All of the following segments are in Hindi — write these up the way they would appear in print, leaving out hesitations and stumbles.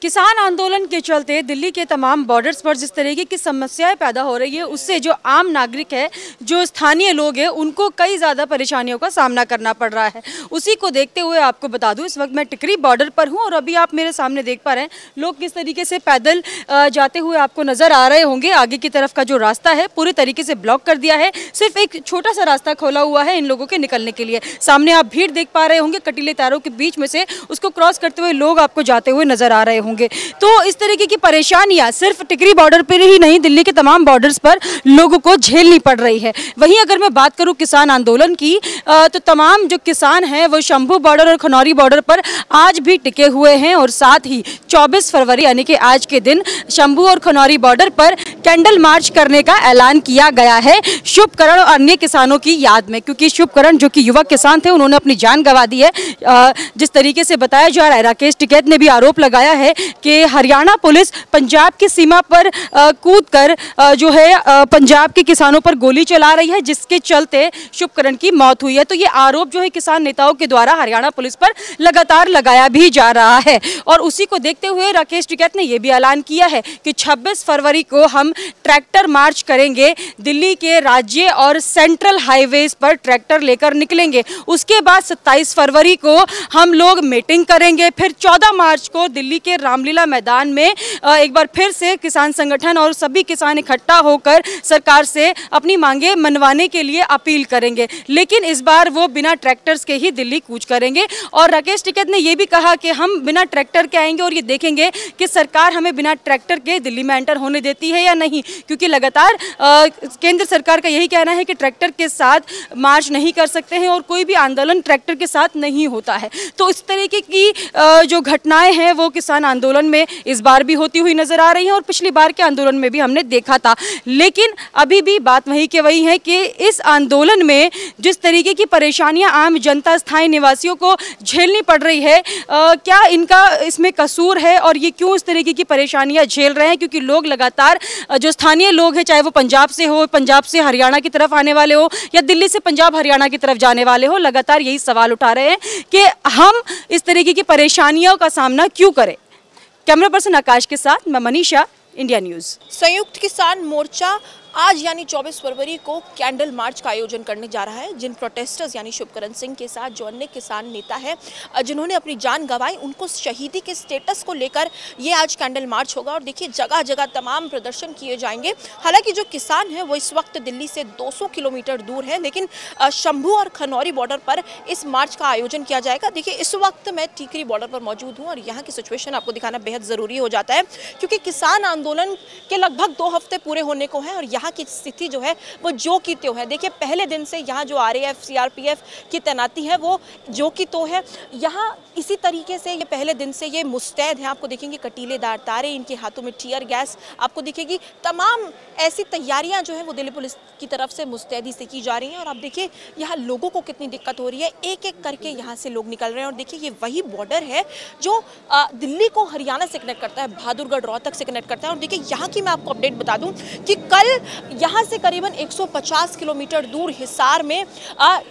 किसान आंदोलन के चलते दिल्ली के तमाम बॉर्डर्स पर जिस तरीके की समस्याएं पैदा हो रही है, उससे जो आम नागरिक है, जो स्थानीय लोग हैं, उनको कई ज़्यादा परेशानियों का सामना करना पड़ रहा है। उसी को देखते हुए आपको बता दूं, इस वक्त मैं टिकरी बॉर्डर पर हूं और अभी आप मेरे सामने देख पा रहे हैं लोग किस तरीके से पैदल जाते हुए आपको नज़र आ रहे होंगे। आगे की तरफ का जो रास्ता है पूरी तरीके से ब्लॉक कर दिया है, सिर्फ एक छोटा सा रास्ता खोला हुआ है इन लोगों के निकलने के लिए। सामने आप भीड़ देख पा रहे होंगे, कटीले तारों के बीच में से उसको क्रॉस करते हुए लोग आपको जाते हुए नजर आ रहे होंगे। तो इस तरीके की परेशानियां सिर्फ टिकरी बॉर्डर पर ही नहीं, दिल्ली के तमाम बॉर्डर्स पर लोगों को झेलनी पड़ रही है। वहीं अगर मैं बात करूं किसान आंदोलन की, तो तमाम जो किसान हैं वो शंभू बॉर्डर और खनौरी बॉर्डर पर आज भी टिके हुए हैं और साथ ही 24 फरवरी यानी कि आज के दिन शंभू और खनौरी बॉर्डर पर कैंडल मार्च करने का ऐलान किया गया है शुभकरण और अन्य किसानों की याद में, क्योंकि शुभकरण जो कि युवक किसान थे, उन्होंने अपनी जान गंवा दी है। जिस तरीके से बताया जा रहा है, राकेश टिकैत ने भी आरोप लगाया है कि हरियाणा पुलिस पंजाब की सीमा पर कूदकर जो है पंजाब के किसानों पर गोली चला रही है, जिसके चलते शुभकरण की मौत हुई है। तो ये आरोप जो है किसान नेताओं के द्वारा हरियाणा पुलिस पर लगातार लगाया भी जा रहा है। और उसी को देखते हुए राकेश टिकैत ने यह भी ऐलान किया है कि 26 फरवरी को हम ट्रैक्टर मार्च करेंगे, दिल्ली के राज्य और सेंट्रल हाईवेज पर ट्रैक्टर लेकर निकलेंगे। उसके बाद 27 फरवरी को हम लोग मीटिंग करेंगे, फिर 14 मार्च को दिल्ली के रामलीला मैदान में एक बार फिर से किसान संगठन और सभी किसान इकट्ठा होकर सरकार से अपनी मांगे मनवाने के लिए अपील करेंगे। लेकिन इस बार वो बिना ट्रैक्टर्स के ही दिल्ली कूच करेंगे। और राकेश टिकैत ने यह भी कहा कि हम बिना ट्रैक्टर के आएंगे और ये देखेंगे कि सरकार हमें बिना ट्रैक्टर के दिल्ली में एंटर होने देती है या नहीं, क्योंकि लगातार केंद्र सरकार का यही कहना है कि ट्रैक्टर के साथ मार्च नहीं कर सकते हैं और कोई भी आंदोलन ट्रैक्टर के साथ नहीं होता है। तो इस तरीके की जो घटनाएं हैं वो किसान आंदोलन में इस बार भी होती हुई नजर आ रही हैं और पिछली बार के आंदोलन में भी हमने देखा था। लेकिन अभी भी बात वही के वही है कि इस आंदोलन में जिस तरीके की परेशानियां आम जनता, स्थायी निवासियों को झेलनी पड़ रही है, क्या इनका इसमें कसूर है और ये क्यों इस तरीके की परेशानियां झेल रहे हैं? क्योंकि लोग लगातार, जो स्थानीय लोग हैं, चाहे वो पंजाब से हो, पंजाब से हरियाणा की तरफ आने वाले हो या दिल्ली से पंजाब हरियाणा की तरफ जाने वाले हो, लगातार यही सवाल उठा रहे हैं कि हम इस तरीके की परेशानियों का सामना क्यों करें। कैमरा पर्सन आकाश के साथ मैं मनीषा, इंडिया न्यूज़। संयुक्त किसान मोर्चा आज यानी 24 फरवरी को कैंडल मार्च का आयोजन करने जा रहा है। जिन प्रोटेस्टर्स यानी शुभकरण सिंह के साथ जो अन्य किसान नेता है जिन्होंने अपनी जान गंवाई, उनको शहीदी के स्टेटस को लेकर ये आज कैंडल मार्च होगा। और देखिए जगह जगह तमाम प्रदर्शन किए जाएंगे। हालांकि जो किसान है वो इस वक्त दिल्ली से 200 किलोमीटर दूर है, लेकिन शंभू और खनौरी बॉर्डर पर इस मार्च का आयोजन किया जाएगा। देखिए इस वक्त मैं टिकरी बॉर्डर पर मौजूद हूँ और यहाँ की सिचुएशन आपको दिखाना बेहद ज़रूरी हो जाता है, क्योंकि किसान आंदोलन के लगभग 2 हफ्ते पूरे होने को हैं और यहाँ की स्थिति जो है वो जो की त्यों है। देखिए पहले दिन से यहाँ जो RAF CRPF की तैनाती है वो जो की तो है। यहाँ इसी तरीके से ये पहले दिन से ये मुस्तैद है। आपको देखेंगे कटीलेदार तारे, इनके हाथों में टीयर गैस आपको दिखेगी। तमाम ऐसी तैयारियां जो है वो दिल्ली पुलिस की तरफ से मुस्तैदी से की जा रही हैं। और आप देखिए यहाँ लोगों को कितनी दिक्कत हो रही है, एक एक करके यहाँ से लोग निकल रहे हैं। और देखिए ये वही बॉर्डर है जो दिल्ली को हरियाणा से कनेक्ट करता है, बहादुरगढ़ रोहतक से कनेक्ट करता है। और देखिए यहाँ की मैं आपको अपडेट बता दूं कि कल यहाँ से करीबन 150 किलोमीटर दूर हिसार में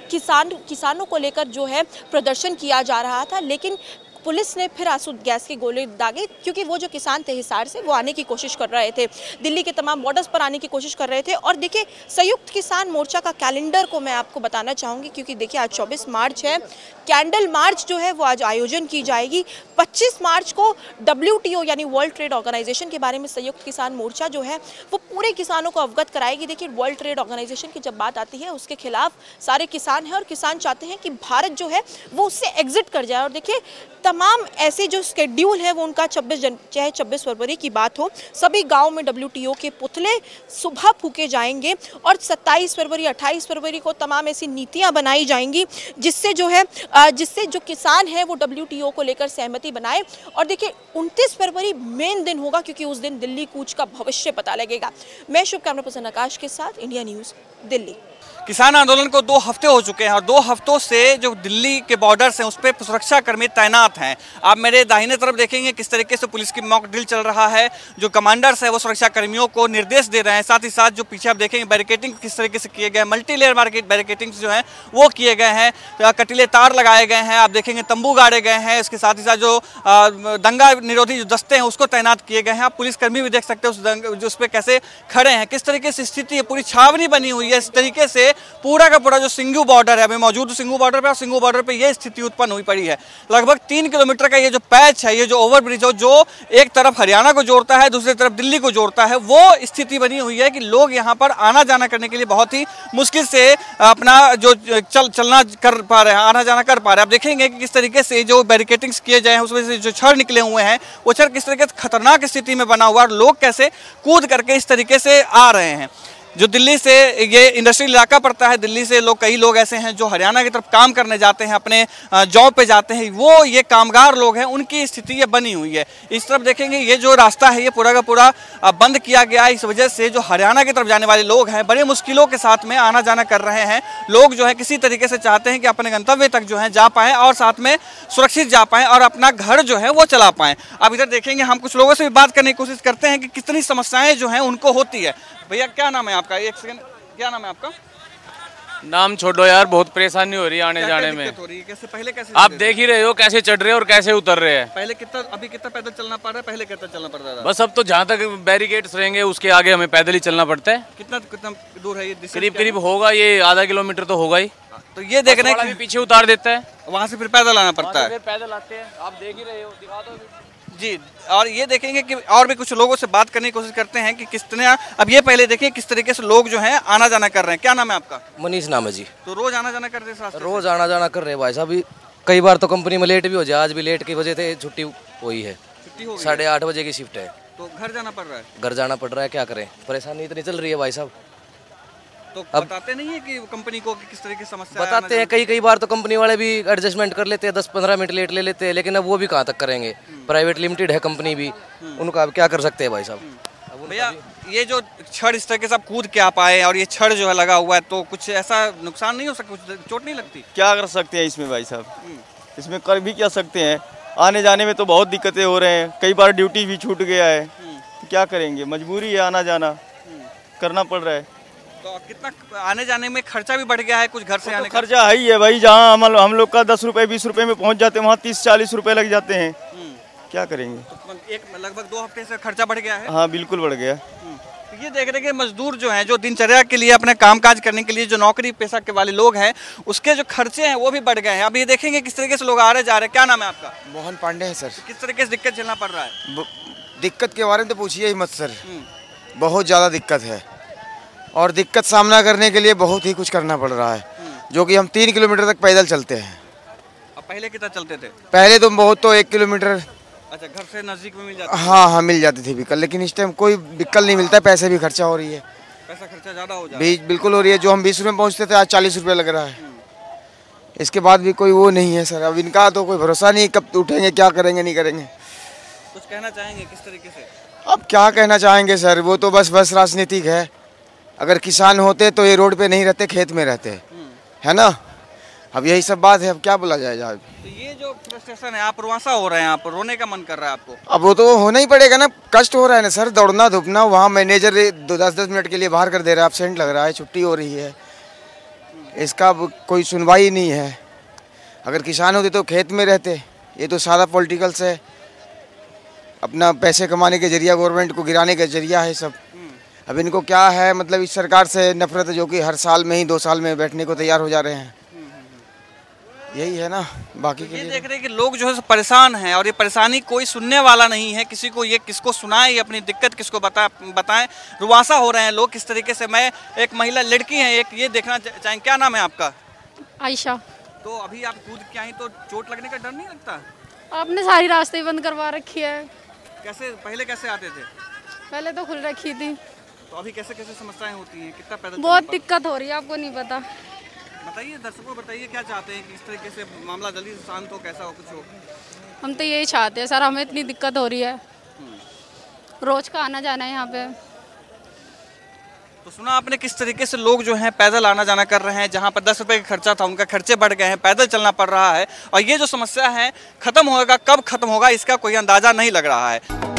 किसानों को लेकर जो है प्रदर्शन किया जा रहा था, लेकिन पुलिस ने फिर आंसू गैस के गोले दागे, क्योंकि वो जो किसान थे हिसार से वो आने की कोशिश कर रहे थे, दिल्ली के तमाम बॉर्डर्स पर आने की कोशिश कर रहे थे। और देखिए संयुक्त किसान मोर्चा का कैलेंडर को मैं आपको बताना चाहूँगी, क्योंकि देखिए आज 24 मार्च है, कैंडल मार्च जो है वो आज आयोजन की जाएगी। 25 मार्च को WTO यानी वर्ल्ड ट्रेड ऑर्गेनाइजेशन के बारे में संयुक्त किसान मोर्चा जो है वो पूरे किसानों को अवगत कराएगी। देखिए वर्ल्ड ट्रेड ऑर्गेनाइजेशन की जब बात आती है उसके खिलाफ सारे किसान हैं और किसान चाहते हैं कि भारत जो है वो उससे एग्जिट कर जाए। और देखिए तमाम ऐसे जो स्केड्यूल है वो उनका 26 फरवरी की बात हो, सभी गाँव में WTO के पुतले सुबह फूके जाएंगे और 27 फरवरी 28 फरवरी को तमाम ऐसी नीतियाँ बनाई जाएंगी जिससे जो किसान है वो WTO को लेकर सहमति बनाए। और देखिए 29 फरवरी मेन दिन होगा, क्योंकि उस दिन दिल्ली कूच का भविष्य पता लगेगा। मैं शुभ कैमरा पर्सन आकाश के साथ, इंडिया न्यूज़, दिल्ली। किसान आंदोलन को 2 हफ्ते हो चुके हैं और 2 हफ्तों से जो दिल्ली के बॉर्डर्स हैं उस पर सुरक्षा कर्मी तैनात हैं। आप मेरे दाहिने तरफ देखेंगे किस तरीके से पुलिस की मॉक ड्रिल चल रहा है। जो कमांडर्स है वो सुरक्षा कर्मियों को निर्देश दे रहे हैं। साथ ही साथ जो पीछे आप देखेंगे बैरिकेटिंग किस तरीके से किए गए, मल्टी लेयर बैरिकेटिंग जो है वो किए गए हैं, कटीले तार लगाए गए हैं, आप देखेंगे तंबू गाड़े गए हैं। इसके साथ ही साथ जो दंगा निरोधी जो दस्ते हैं उसको तैनात किए गए हैं। आप पुलिसकर्मी भी देख सकते हैं उस पर कैसे खड़े हैं, किस तरीके से स्थिति है, पूरी छावनी बनी हुई है। इस तरीके से पूरा का पूरा जो सिंघू बॉर्डर है, अभी मौजूद सिंघू बॉर्डर पे और सिंघू बॉर्डर पे ये स्थिति उत्पन्न हुई पड़ी है। लगभग 3 किलोमीटर का ये जो पैच है, ये जो ओवरब्रिज हो जो एक तरफ हरियाणा को जोड़ता है दूसरी तरफ दिल्ली को जोड़ता है, वो स्थिति बनी हुई है कि लोग यहाँ पर आना जाना करने के लिए बहुत ही मुश्किल से अपना जो चलना कर पा रहे हैं, आना जाना कर पा रहे हैं। आप देखेंगे कि किस तरीके से जो बैरिकेटिंग्स किए जाए हैं उसमें से जो छड़ निकले हुए हैं वो छड़ किस तरीके से खतरनाक स्थिति में बना हुआ है और लोग कैसे कूद करके इस तरीके से आ रहे हैं। जो दिल्ली से ये इंडस्ट्रियल इलाका पड़ता है, दिल्ली से कई लोग ऐसे हैं जो हरियाणा की तरफ काम करने जाते हैं, अपने जॉब पे जाते हैं, वो ये कामगार लोग हैं, उनकी स्थिति ये बनी हुई है। इस तरफ देखेंगे ये जो रास्ता है ये पूरा का पूरा बंद किया गया है। इस वजह से जो हरियाणा की तरफ जाने वाले लोग हैं बड़े मुश्किलों के साथ में आना जाना कर रहे हैं। लोग जो है किसी तरीके से चाहते हैं कि अपने गंतव्य तक जो है जा पाएँ और साथ में सुरक्षित जा पाएँ और अपना घर जो है वो चला पाएँ। अब इधर देखेंगे हम कुछ लोगों से भी बात करने की कोशिश करते हैं कि कितनी समस्याएं जो हैं उनको होती है। भैया क्या नाम है आपका? एक सेकंड, क्या नाम है आपका? नाम छोड़ो यार, बहुत परेशानी हो रही है आने जाने में। हो रही है? कैसे पहले कैसे आप देख ही रहे हो कैसे चढ़ रहे हैं और कैसे उतर रहे हैं। पहले अभी कितना पैदल चलना पड़ रहा है, पहले कितना चलना पड़ता था? बस अब तो जहाँ तक बैरिकेड्स रहेंगे उसके आगे हमें पैदल ही चलना पड़ता है। कितना दूर है ये? करीब होगा ये आधा किलोमीटर तो होगा ही। तो ये देख रहे हैं पीछे उतार देता है, वहाँ से फिर पैदल आना पड़ता है। फिर पैदल आते हैं, आप देख ही रहे हो, दिखा दो जी। और ये देखेंगे कि और भी कुछ लोगों से बात करने की कोशिश करते हैं कि किस तरह, अब ये पहले देखिए किस तरीके से लोग जो हैं आना जाना कर रहे हैं। क्या नाम है आपका? मनीष नाम है जी। तो रोज आना जाना कर रहे हैं? रोज आना जाना कर रहे हैं भाई साहब। कई बार तो कंपनी में लेट भी हो जाए, आज भी लेट की वजह से छुट्टी हुई है। 8:30 बजे की शिफ्ट है, तो घर जाना पड़ रहा है। घर जाना पड़ रहा है, क्या करें, परेशानी इतनी चल रही है भाई साहब। तो बताते नहीं है कि कंपनी को कि किस तरह की समस्या बताते हैं, कई बार तो कंपनी वाले भी एडजस्टमेंट कर लेते हैं, 10-15 मिनट लेट ले लेते हैं, लेकिन अब वो भी कहाँ तक करेंगे। प्राइवेट लिमिटेड है कंपनी भी, उनका अब क्या कर सकते हैं भाई साहब। भैया ये जो छड़ इस तरीके से आप कूद के आ पाए और ये छड़ जो है लगा हुआ है, तो कुछ ऐसा नुकसान नहीं हो सकता, कुछ चोट नहीं लगती? क्या कर सकते हैं इसमें भाई साहब, इसमें कर भी क्या सकते हैं। आने जाने में तो बहुत दिक्कतें हो रहे हैं, कई बार ड्यूटी भी छूट गया है, तो क्या करेंगे, मजबूरी है, आना जाना करना पड़ रहा है। तो कितना आने जाने में खर्चा भी बढ़ गया है कुछ घर से आने का? खर्चा है ही है भाई, जहाँ हम लोग का 10 रुपए 20 रुपए में पहुँच जाते हैं वहाँ 30-40 रुपए लग जाते हैं। क्या करेंगे? तो एक लगभग 2 हफ्ते से खर्चा बढ़ गया है। हाँ बिल्कुल बढ़ गया। ये देख रहे हैं कि मजदूर जो हैं, जो दिनचर्या के लिए अपने कामकाज करने के लिए जो नौकरी पेशा के वाले लोग हैं, उसके जो खर्चे हैं वो भी बढ़ गए हैं। अब ये देखेंगे किस तरीके से लोग आ रहे जा रहे हैं। क्या नाम है आपका? मोहन पांडे है सर। किस तरीके से दिक्कत झेलना पड़ रहा है? दिक्कत के बारे में तो पूछिए ही मत सर, बहुत ज़्यादा दिक्कत है और दिक्कत सामना करने के लिए बहुत ही कुछ करना पड़ रहा है, जो कि हम 3 किलोमीटर तक पैदल चलते हैं। अब पहले कितना चलते थे? पहले तो बहुत तो 1 किलोमीटर। अच्छा, घर से नजदीक में मिल जाती? हाँ मिल जाती थी व्हीकल, लेकिन इस टाइम कोई व्हीकल नहीं मिलता है, पैसे भी खर्चा हो रही है। पैसा खर्चा ज़्यादा हो जाए? बिल्कुल हो रही है, जो हम 20 रुपये में पहुँचते थे आज 40 रुपये लग रहा है। इसके बाद भी कोई वो नहीं है सर, अब इनका तो कोई भरोसा नहीं, कब उठेंगे, क्या करेंगे, नहीं करेंगे। कुछ कहना चाहेंगे किस तरीके से? अब क्या कहना चाहेंगे सर, वो तो बस राजनीतिक है। अगर किसान होते तो ये रोड पे नहीं रहते, खेत में रहते, है ना। अब यही सब बात है, अब क्या बोला जाए। तो ये जो फ्रस्ट्रेशन है, आप रुआंसा हो रहे हैं, आप रोने का मन कर रहा है आपको? अब वो तो होना ही पड़ेगा ना, कष्ट हो रहा है ना सर, दौड़ना धूपना। वहाँ मैनेजर 10-10 मिनट के लिए बाहर कर दे रहा है, एब्सेंट लग रहा है, छुट्टी हो रही है, इसका कोई सुनवाई नहीं है। अगर किसान होते तो खेत में रहते, ये तो सारा पॉलिटिकल्स है, अपना पैसे कमाने के जरिया, गवर्नमेंट को गिराने का जरिया है सब। अब इनको क्या है, मतलब इस सरकार से नफरत है, जो कि हर साल में ही 2 साल में बैठने को तैयार हो जा रहे हैं। यही है ना, बाकी के ये लिए देख रहे हैं कि लोग जो है परेशान हैं और ये परेशानी कोई सुनने वाला नहीं है। किसी को ये किसको सुनाए, ये अपनी दिक्कत किसको बताएं। रुआंसा हो रहे हैं लोग किस तरीके से। मैं एक महिला लड़की है, एक ये देखना चाहेंगे। क्या नाम है आपका? आयशा। तो अभी आप कूद के आई, तो चोट लगने का डर नहीं लगता? आपने सारी रास्ते बंद करवा रखी है। कैसे पहले कैसे आते थे? पहले तो खुल रखी थी। तो अभी कैसे कैसे समस्याएं होती हैं, कितना पैदल? बहुत दिक्कत हो रही है, आपको नहीं पता। बताइए दर्शकों, बताइए क्या चाहते हैं कि इस तरीके से मामला जल्दी से शांत हो, कैसा हो, कुछ हो? हम तो यही चाहते हैं सर, हमें इतनी दिक्कत हो रही है, रोज का आना जाना है यहाँ पे। तो सुना आपने किस तरीके से लोग जो हैं पैदल आना जाना कर रहे हैं, जहां पर 10 रुपए का खर्चा था उनका खर्चे बढ़ गए हैं, पैदल चलना पड़ रहा है। और ये जो समस्या है खत्म होगा, कब खत्म होगा इसका कोई अंदाजा नहीं लग रहा है।